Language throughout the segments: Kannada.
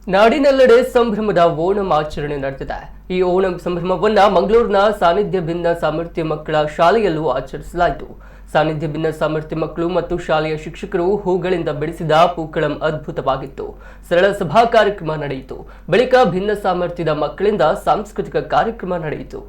ನಾಡಿನೆಲ್ಲೆಡೆ ಸಂಭ್ರಮದ ಓಣಂ ಆಚರಣೆ ನಡೆದಿದೆ. ಈ ಓಣಂ ಸಂಭ್ರಮವನ್ನ ಮಂಗಳೂರಿನ ಸಾನ್ನಿಧ್ಯ ಭಿನ್ನ ಸಾಮರ್ಥ್ಯ ಮಕ್ಕಳ ಶಾಲೆಯಲ್ಲೂ ಆಚರಿಸಲಾಯಿತು. ಸಾನ್ನಿಧ್ಯ ಭಿನ್ನ ಸಾಮರ್ಥ್ಯ ಮಕ್ಕಳು ಮತ್ತು ಶಾಲೆಯ ಶಿಕ್ಷಕರು ಹೂಗಳಿಂದ ಬೆಳೆಸಿದ ಪೂಕಳಂ ಅದ್ಭುತವಾಗಿತ್ತು. ಸರಳ ಸಭಾ ಕಾರ್ಯಕ್ರಮ ನಡೆಯಿತು. ಬಳಿಕ ಭಿನ್ನ ಸಾಮರ್ಥ್ಯದ ಮಕ್ಕಳಿಂದ ಸಾಂಸ್ಕೃತಿಕ ಕಾರ್ಯಕ್ರಮ ನಡೆಯಿತು.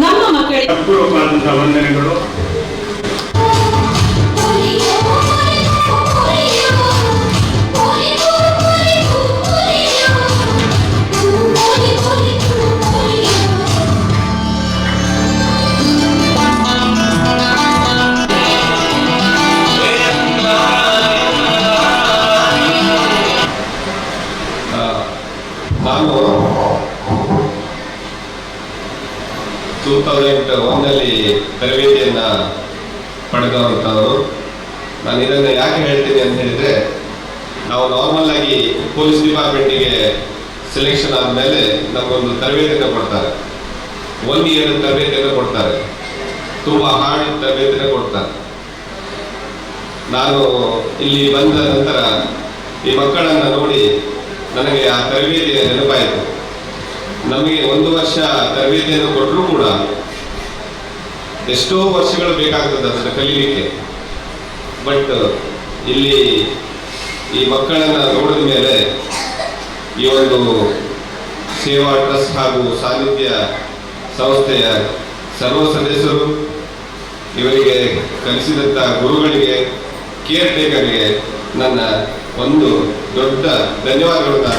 ನಮ್ಮ ಮಕ್ಕಳಿಗೆ ಅಪೂರ್ವವಾದಂತಹ ವಂದನೆಗಳು. ನಾನು 2001ರಲ್ಲಿ ತರಬೇತಿಯನ್ನು ಪಡೆದವಂಥವರು. ನಾನು ಇದನ್ನು ಯಾಕೆ ಹೇಳ್ತೀನಿ ಅಂತ ಹೇಳಿದರೆ, ನಾವು ನಾರ್ಮಲ್ ಆಗಿ ಪೊಲೀಸ್ ಡಿಪಾರ್ಟ್ಮೆಂಟಿಗೆ ಸೆಲೆಕ್ಷನ್ ಆದಮೇಲೆ ನಮಗೊಂದು ತರಬೇತಿಯನ್ನು ಕೊಡ್ತಾರೆ. 1 ಇಯರ್ ತರಬೇತಿಯನ್ನು ಕೊಡ್ತಾರೆ. ತುಂಬ ಹಾರ್ಡ್ ತರಬೇತಿಯನ್ನು ಕೊಡ್ತಾರೆ. ನಾನು ಇಲ್ಲಿ ಬಂದ ನಂತರ ಈ ಮಕ್ಕಳನ್ನು ನೋಡಿ ನನಗೆ ಆ ತರಬೇತಿಯ ನೆನಪಾಯಿತು. ನಮಗೆ 1 ವರ್ಷ ತರಬೇತಿಯನ್ನು ಕೊಟ್ಟರೂ ಕೂಡ ಎಷ್ಟೋ ವರ್ಷಗಳು ಬೇಕಾಗ್ತದೆ ಅದನ್ನು ಕಲೀಲಿಕ್ಕೆ. ಬಟ್ ಇಲ್ಲಿ ಈ ಮಕ್ಕಳನ್ನು ನೋಡಿದ ಮೇಲೆ ಈ ಒಂದು ಸೇವಾ ಟ್ರಸ್ಟ್ ಹಾಗೂ ಸಾನ್ನಿಧ್ಯ ಸಂಸ್ಥೆಯ ಸರ್ವ ಸದಸ್ಯರು, ಇವರಿಗೆ ಕಲಿಸಿದಂಥ ಗುರುಗಳಿಗೆ, ಕೇರ್ ಟೇಕರ್ಗೆ ನನ್ನ ಒಂದು ದೊಡ್ಡ ಧನ್ಯವಾದಗಳನ್ನು